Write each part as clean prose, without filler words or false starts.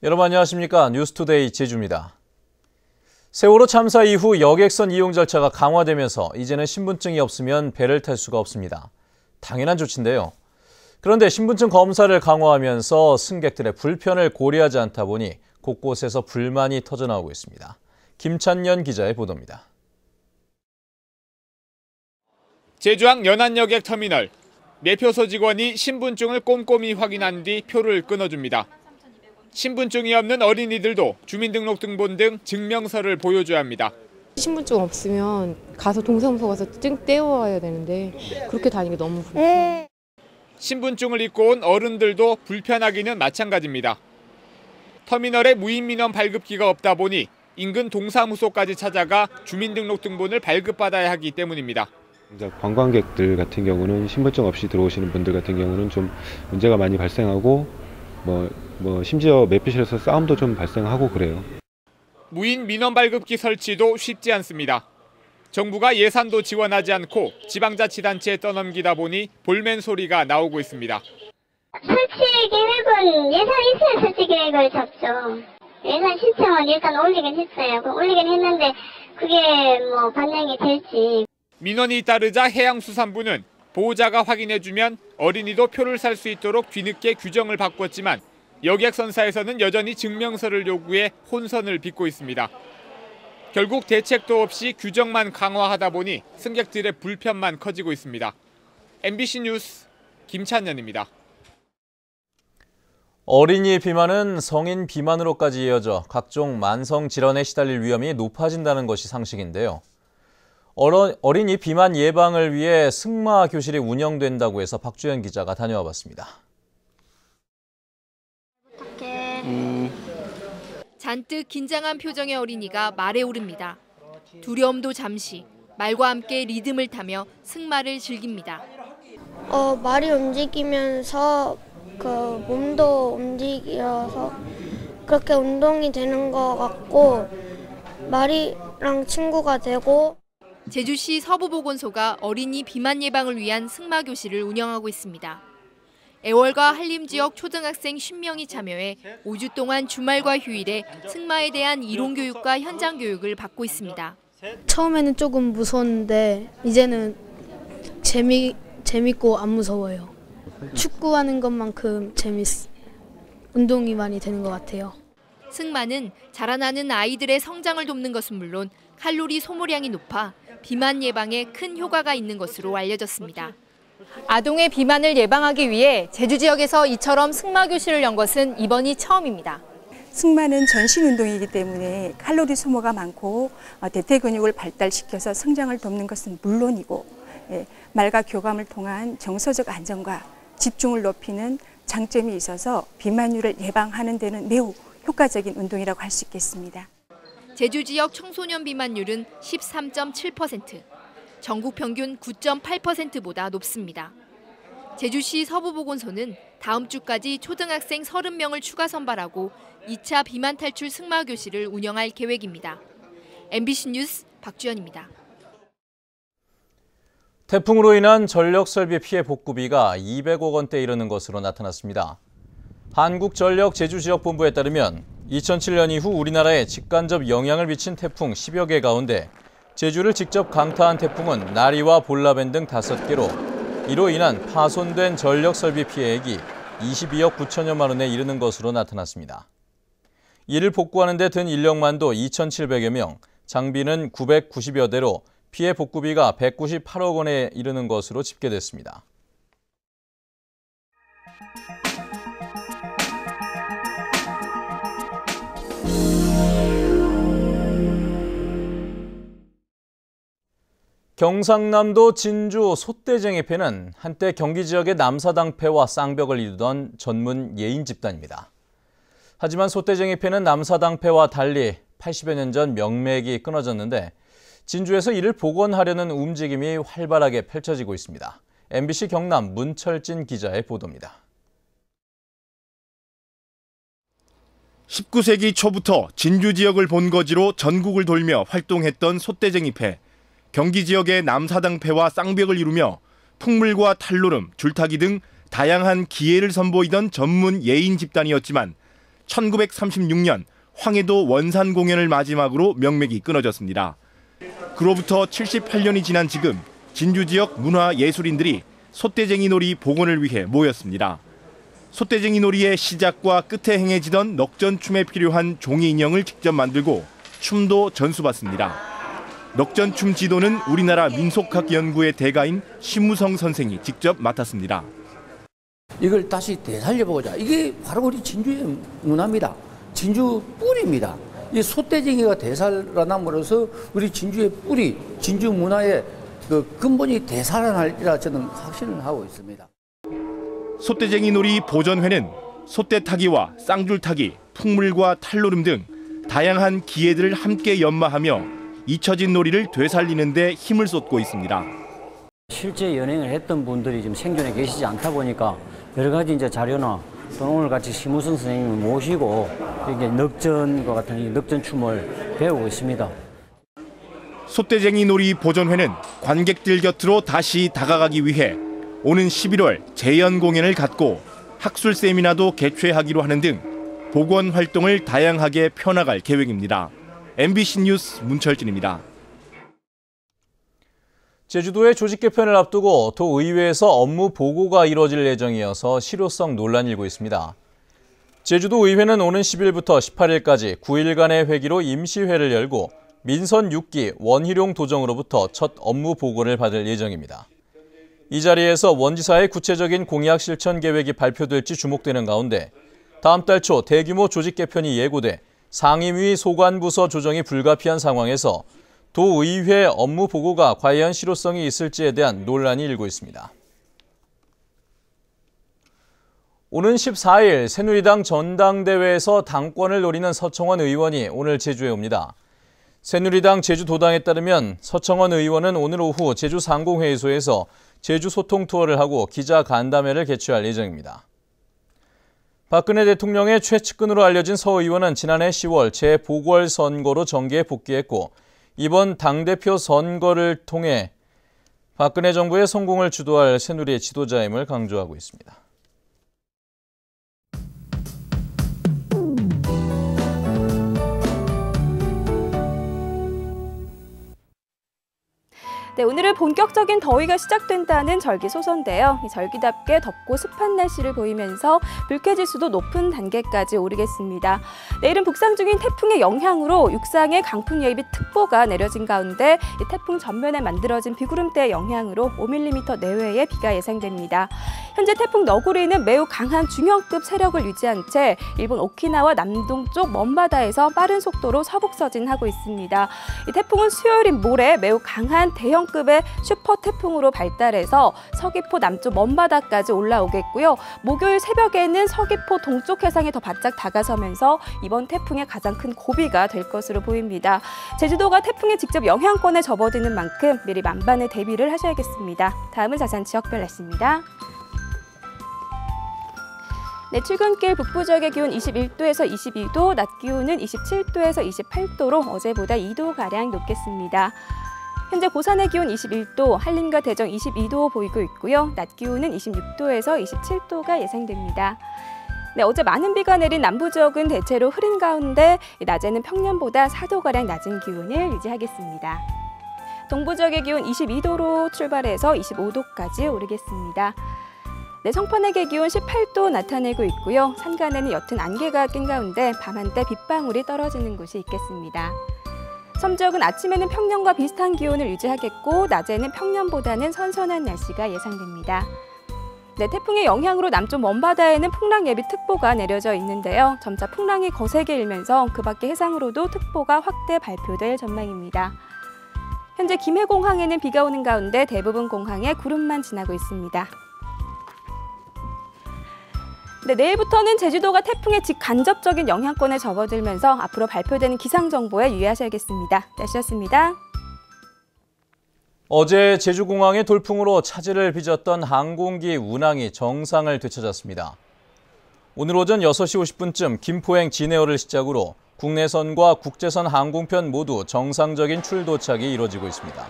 여러분 안녕하십니까? 뉴스투데이 제주입니다. 세월호 참사 이후 여객선 이용 절차가 강화되면서 이제는 신분증이 없으면 배를 탈 수가 없습니다. 당연한 조치인데요. 그런데 신분증 검사를 강화하면서 승객들의 불편을 고려하지 않다 보니 곳곳에서 불만이 터져나오고 있습니다. 김찬년 기자의 보도입니다. 제주항 연안여객 터미널. 매표소 직원이 신분증을 꼼꼼히 확인한 뒤 표를 끊어줍니다. 신분증이 없는 어린이들도 주민등록등본 등 증명서를 보여줘야 합니다. 신분증 없으면 가서 동사무소 가서 떼어와야 되는데 그렇게 다니기 너무 불편해요. 신분증을 잊고 온 어른들도 불편하기는 마찬가지입니다. 터미널에 무인민원 발급기가 없다 보니 인근 동사무소까지 찾아가 주민등록등본을 발급받아야 하기 때문입니다. 관광객들 같은 경우는 신분증 없이 들어오시는 분들 같은 경우는 좀 문제가 많이 발생하고 심지어 매표실에서 싸움도 좀 발생하고 그래요. 무인 민원 발급기 설치도 쉽지 않습니다. 정부가 예산도 지원하지 않고 지방자치단체에 떠넘기다 보니 볼멘 소리가 나오고 있습니다. 설치 계획은 예산이 있어야 설치 계획을 잡죠. 예산 신청은 일단 올리긴 했어요. 올리긴 했는데 그게 반영이 될지. 민원이 따르자 해양수산부는 보호자가 확인해주면 어린이도 표를 살 수 있도록 뒤늦게 규정을 바꿨지만 여객선사에서는 여전히 증명서를 요구해 혼선을 빚고 있습니다. 결국 대책도 없이 규정만 강화하다 보니 승객들의 불편만 커지고 있습니다. MBC 뉴스 김찬년입니다. 어린이 비만은 성인 비만으로까지 이어져 각종 만성 질환에 시달릴 위험이 높아진다는 것이 상식인데요. 어린이 비만 예방을 위해 승마 교실이 운영된다고 해서 박주연 기자가 다녀와 봤습니다. 잔뜩 긴장한 표정의 어린이가 말에 오릅니다. 두려움도 잠시, 말과 함께 리듬을 타며 승마를 즐깁니다. 말이 움직이면서 몸도 움직여서 그렇게 운동이 되는 것 같고 말이랑 친구가 되고. 제주시 서부보건소가 어린이 비만 예방을 위한 승마 교실을 운영하고 있습니다. 애월과 한림 지역 초등학생 10명이 참여해 5주 동안 주말과 휴일에 승마에 대한 이론 교육과 현장 교육을 받고 있습니다. 처음에는 조금 무서웠는데 이제는 재밌고 안 무서워요. 축구하는 것만큼 운동이 많이 되는 것 같아요. 승마는 자라나는 아이들의 성장을 돕는 것은 물론 칼로리 소모량이 높아 비만 예방에 큰 효과가 있는 것으로 알려졌습니다. 아동의 비만을 예방하기 위해 제주 지역에서 이처럼 승마 교실을 연 것은 이번이 처음입니다. 승마는 전신 운동이기 때문에 칼로리 소모가 많고 대퇴 근육을 발달시켜서 성장을 돕는 것은 물론이고 말과 교감을 통한 정서적 안정과 집중을 높이는 장점이 있어서 비만율을 예방하는 데는 매우 효과적인 운동이라고 할 수 있겠습니다. 제주 지역 청소년 비만율은 13.7%, 전국 평균 9.8%보다 높습니다. 제주시 서부보건소는 다음 주까지 초등학생 30명을 추가 선발하고 2차 비만 탈출 승마 교실을 운영할 계획입니다. MBC 뉴스 박주연입니다. 태풍으로 인한 전력설비 피해 복구비가 200억 원대에 이르는 것으로 나타났습니다. 한국전력 제주지역본부에 따르면 2007년 이후 우리나라에 직간접 영향을 미친 태풍 10여 개 가운데 제주를 직접 강타한 태풍은 나리와 볼라벤 등 5개로 이로 인한 파손된 전력설비 피해액이 22억 9천여만 원에 이르는 것으로 나타났습니다. 이를 복구하는 데 든 인력만도 2,700여 명, 장비는 990여 대로 피해 복구비가 198억 원에 이르는 것으로 집계됐습니다. 경상남도 진주 솥대쟁이패는 한때 경기 지역의 남사당패와 쌍벽을 이루던 전문 예인 집단입니다. 하지만 솥대쟁이패는 남사당패와 달리 80여 년 전 명맥이 끊어졌는데 진주에서 이를 복원하려는 움직임이 활발하게 펼쳐지고 있습니다. MBC 경남 문철진 기자의 보도입니다. 19세기 초부터 진주 지역을 본거지로 전국을 돌며 활동했던 솥대쟁이패. 경기 지역의 남사당패와 쌍벽을 이루며 풍물과 탈노름, 줄타기 등 다양한 기예를 선보이던 전문 예인 집단이었지만 1936년 황해도 원산 공연을 마지막으로 명맥이 끊어졌습니다. 그로부터 78년이 지난 지금 진주 지역 문화예술인들이 솥대쟁이 놀이 복원을 위해 모였습니다. 솥대쟁이 놀이의 시작과 끝에 행해지던 넉전춤에 필요한 종이 인형을 직접 만들고 춤도 전수받습니다. 넉전춤 지도는 우리나라 민속학연구의 대가인 심무성 선생이 직접 맡았습니다. 이걸 다시 되살려보자. 이게 바로 우리 진주의 문화입니다. 진주 뿌리입니다. 이 솥대쟁이가 되살아남으로써 우리 진주의 뿌리, 진주 문화의 그 근본이 되살아날리라 저는 확신을 하고 있습니다. 솥대쟁이 놀이 보전회는 솥대 타기와 쌍줄 타기, 풍물과 탈노름 등 다양한 기회들을 함께 연마하며 잊혀진 놀이를 되살리는 데 힘을 쏟고 있습니다. 실제 연행을 했던 분들이 지금 생존에 계시지 않다 보니까 여러 가지 이제 자료나 또는 오늘 같이 심우선 선생님을 모시고 이게 넉전과 같은 이 넉전 춤을 배우고 있습니다. 솥대쟁이 놀이 보전회는 관객들 곁으로 다시 다가가기 위해 오는 11월 재연 공연을 갖고 학술 세미나도 개최하기로 하는 등 복원 활동을 다양하게 펴나갈 계획입니다. MBC 뉴스 문철진입니다. 제주도의 조직 개편을 앞두고 도의회에서 업무 보고가 이뤄질 예정이어서 실효성 논란이 일고 있습니다. 제주도의회는 오는 10일부터 18일까지 9일간의 회기로 임시회를 열고 민선 6기 원희룡 도정으로부터 첫 업무 보고를 받을 예정입니다. 이 자리에서 원지사의 구체적인 공약 실천 계획이 발표될지 주목되는 가운데 다음 달 초 대규모 조직 개편이 예고돼 상임위 소관부서 조정이 불가피한 상황에서 도의회 업무 보고가 과연 실효성이 있을지에 대한 논란이 일고 있습니다. 오는 14일 새누리당 전당대회에서 당권을 노리는 서청원 의원이 오늘 제주에 옵니다. 새누리당 제주도당에 따르면 서청원 의원은 오늘 오후 제주 상공회의소에서 제주 소통 투어를 하고 기자 간담회를 개최할 예정입니다. 박근혜 대통령의 최측근으로 알려진 서 의원은 지난해 10월 재보궐선거로 정계에 복귀했고 이번 당대표 선거를 통해 박근혜 정부의 성공을 주도할 새누리의 지도자임을 강조하고 있습니다. 네, 오늘은 본격적인 더위가 시작된다는 절기소서인데요. 이 절기답게 덥고 습한 날씨를 보이면서 불쾌지수도 높은 단계까지 오르겠습니다. 내일은 북상 중인 태풍의 영향으로 육상에 강풍 예비 특보가 내려진 가운데 이 태풍 전면에 만들어진 비구름대의 영향으로 5mm 내외의 비가 예상됩니다. 현재 태풍 너구리는 매우 강한 중형급 세력을 유지한 채 일본 오키나와 남동쪽 먼바다에서 빠른 속도로 서북서진하고 있습니다. 이 태풍은 수요일인 모레 매우 강한 대형급의 슈퍼 태풍으로 발달해서 서귀포 남쪽 먼바다까지 올라오겠고요. 목요일 새벽에는 서귀포 동쪽 해상에 더 바짝 다가서면서 이번 태풍의 가장 큰 고비가 될 것으로 보입니다. 제주도가 태풍의 직접 영향권에 접어드는 만큼 미리 만반의 대비를 하셔야겠습니다. 다음은 자세한 지역별 날씨입니다. 네, 출근길 북부 지역의 기온 21도에서 22도, 낮 기온은 27도에서 28도로 어제보다 2도가량 높겠습니다. 현재 고산의 기온 21도, 한림과 대정 22도 보이고 있고요. 낮 기온은 26도에서 27도가 예상됩니다. 네, 어제 많은 비가 내린 남부 지역은 대체로 흐린 가운데 낮에는 평년보다 4도가량 낮은 기온을 유지하겠습니다. 동부 지역의 기온 22도로 출발해서 25도까지 오르겠습니다. 네, 성판의 기온 18도 나타내고 있고요. 산간에는 옅은 안개가 낀 가운데 밤 한때 빗방울이 떨어지는 곳이 있겠습니다. 섬 지역은 아침에는 평년과 비슷한 기온을 유지하겠고 낮에는 평년보다는 선선한 날씨가 예상됩니다. 네, 태풍의 영향으로 남쪽 먼바다에는 풍랑 예비 특보가 내려져 있는데요. 점차 풍랑이 거세게 일면서 그 밖의 해상으로도 특보가 확대 발표될 전망입니다. 현재 김해공항에는 비가 오는 가운데 대부분 공항에 구름만 지나고 있습니다. 네, 내일부터는 제주도가 태풍의 직간접적인 영향권에 접어들면서 앞으로 발표되는 기상정보에 유의하셔야겠습니다. 날씨였습니다. 어제 제주공항의 돌풍으로 차질을 빚었던 항공기 운항이 정상을 되찾았습니다. 오늘 오전 6시 50분쯤 김포행 진에어를 시작으로 국내선과 국제선 항공편 모두 정상적인 출도착이 이뤄지고 있습니다.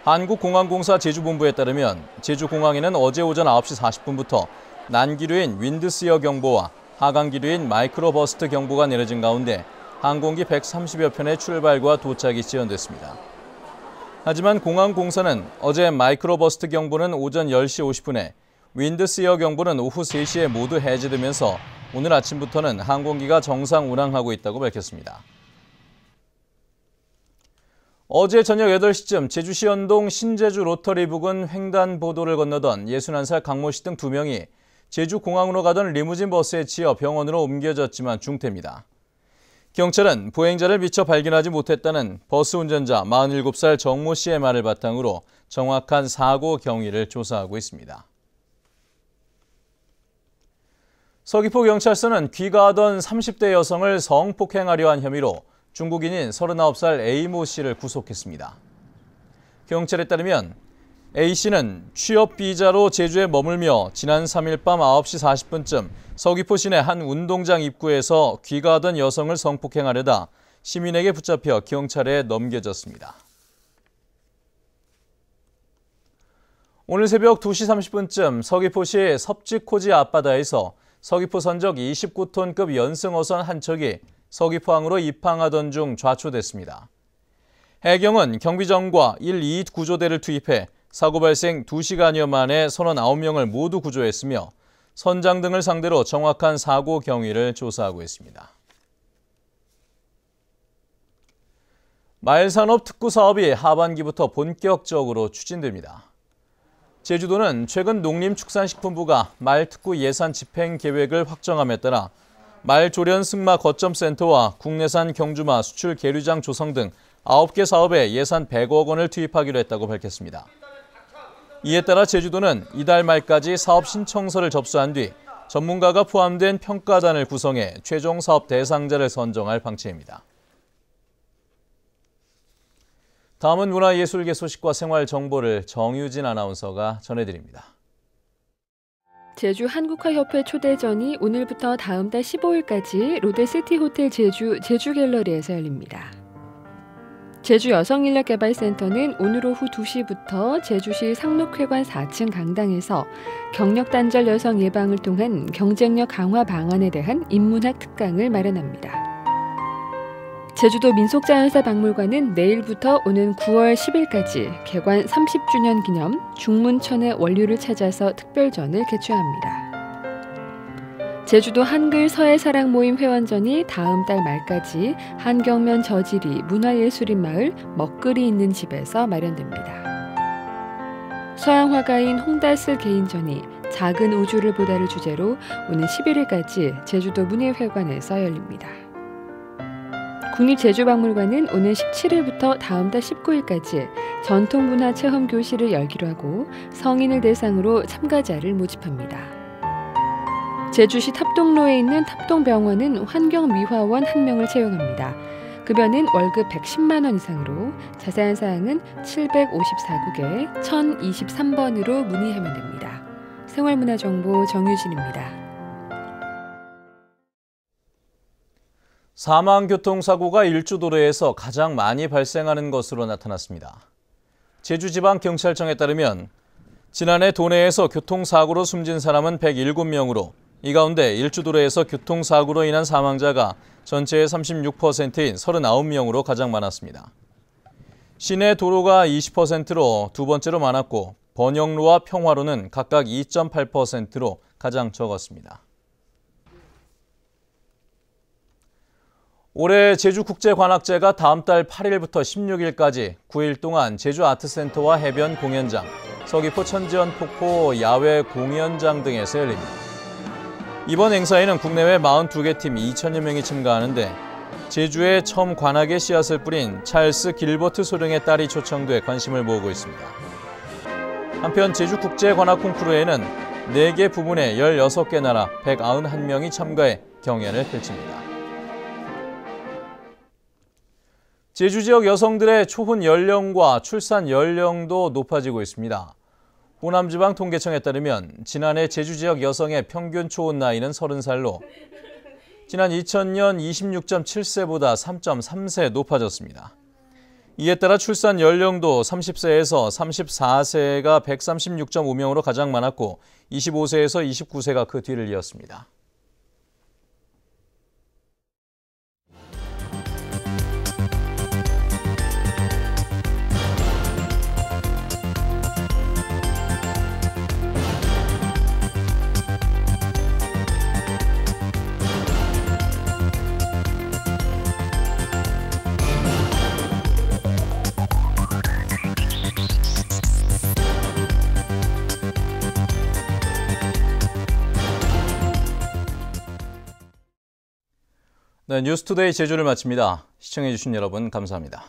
한국공항공사 제주본부에 따르면 제주공항에는 어제 오전 9시 40분부터 난기류인 윈드시어 경보와 하강 기류인 마이크로버스트 경보가 내려진 가운데 항공기 130여 편의 출발과 도착이 지연됐습니다. 하지만 공항공사는 어제 마이크로버스트 경보는 오전 10시 50분에 윈드시어 경보는 오후 3시에 모두 해제되면서 오늘 아침부터는 항공기가 정상 운항하고 있다고 밝혔습니다. 어제 저녁 8시쯤 제주시 연동 신제주 로터리 부근 횡단보도를 건너던 61살 강모 씨 등 2명이 제주공항으로 가던 리무진 버스에 치여 병원으로 옮겨졌지만 중태입니다. 경찰은 보행자를 미처 발견하지 못했다는 버스 운전자 47살 정모 씨의 말을 바탕으로 정확한 사고 경위를 조사하고 있습니다. 서귀포경찰서는 귀가하던 30대 여성을 성폭행하려 한 혐의로 중국인인 39살 A모 씨를 구속했습니다. 경찰에 따르면 A씨는 취업 비자로 제주에 머물며 지난 3일 밤 9시 40분쯤 서귀포 시내 한 운동장 입구에서 귀가하던 여성을 성폭행하려다 시민에게 붙잡혀 경찰에 넘겨졌습니다. 오늘 새벽 2시 30분쯤 서귀포시 섭지코지 앞바다에서 서귀포 선적 29톤급 연승어선 한 척이 서귀포항으로 입항하던 중 좌초됐습니다. 해경은 경비정과 1, 2 구조대를 투입해 사고 발생 2시간여 만에 선원 9명을 모두 구조했으며 선장 등을 상대로 정확한 사고 경위를 조사하고 있습니다. 마일산업 특구 사업이 하반기부터 본격적으로 추진됩니다. 제주도는 최근 농림축산식품부가 말특구 예산 집행 계획을 확정함에 따라 말조련 승마 거점센터와 국내산 경주마 수출 계류장 조성 등 9개 사업에 예산 100억 원을 투입하기로 했다고 밝혔습니다. 이에 따라 제주도는 이달 말까지 사업 신청서를 접수한 뒤 전문가가 포함된 평가단을 구성해 최종 사업 대상자를 선정할 방침입니다. 다음은 문화예술계 소식과 생활 정보를 정유진 아나운서가 전해드립니다. 제주 한국화협회 초대전이 오늘부터 다음 달 15일까지 롯데시티호텔 제주 갤러리에서 열립니다. 제주 여성인력개발센터는 오늘 오후 2시부터 제주시 상록회관 4층 강당에서 경력 단절 여성 예방을 통한 경쟁력 강화 방안에 대한 인문학 특강을 마련합니다. 제주도 민속자연사박물관은 내일부터 오는 9월 10일까지 개관 30주년 기념 중문천의 원류를 찾아서 특별전을 개최합니다. 제주도 한글 서해사랑 모임 회원전이 다음 달 말까지 한경면 저지리 문화예술인 마을 먹글이 있는 집에서 마련됩니다. 서양 화가인 홍다슬 개인전이 작은 우주를 보다를 주제로 오는 11일까지 제주도 문예회관에서 열립니다. 국립제주박물관은 오늘 17일부터 다음 달 19일까지 전통문화체험교실을 열기로 하고 성인을 대상으로 참가자를 모집합니다. 제주시 탑동로에 있는 탑동병원은 환경미화원 1명을 채용합니다. 급여는 월급 110만 원 이상으로 자세한 사항은 754국에 1023번으로 문의하면 됩니다. 생활문화정보 정유진입니다. 사망교통사고가 일주도로에서 가장 많이 발생하는 것으로 나타났습니다. 제주지방경찰청에 따르면 지난해 도내에서 교통사고로 숨진 사람은 107명으로 이 가운데 일주도로에서 교통사고로 인한 사망자가 전체의 36%인 39명으로 가장 많았습니다. 시내 도로가 20%로 두 번째로 많았고 번영로와 평화로는 각각 2.8%로 가장 적었습니다. 올해 제주국제관악제가 다음 달 8일부터 16일까지 9일 동안 제주아트센터와 해변 공연장, 서귀포 천지연 폭포 야외 공연장 등에서 열립니다. 이번 행사에는 국내외 42개 팀 2천여 명이 참가하는데 제주에 처음 관악의 씨앗을 뿌린 찰스 길버트 소령의 딸이 초청돼 관심을 모으고 있습니다. 한편 제주국제관악 콩쿠르에는 4개 부문의 16개 나라 191명이 참가해 경연을 펼칩니다. 제주 지역 여성들의 초혼 연령과 출산 연령도 높아지고 있습니다. 호남지방통계청에 따르면 지난해 제주 지역 여성의 평균 초혼 나이는 30살로 지난 2000년 26.7세보다 3.3세 높아졌습니다. 이에 따라 출산 연령도 30세에서 34세가 136.5명으로 가장 많았고 25세에서 29세가 그 뒤를 이었습니다. 네, 뉴스투데이 제주를 마칩니다. 시청해주신 여러분 감사합니다.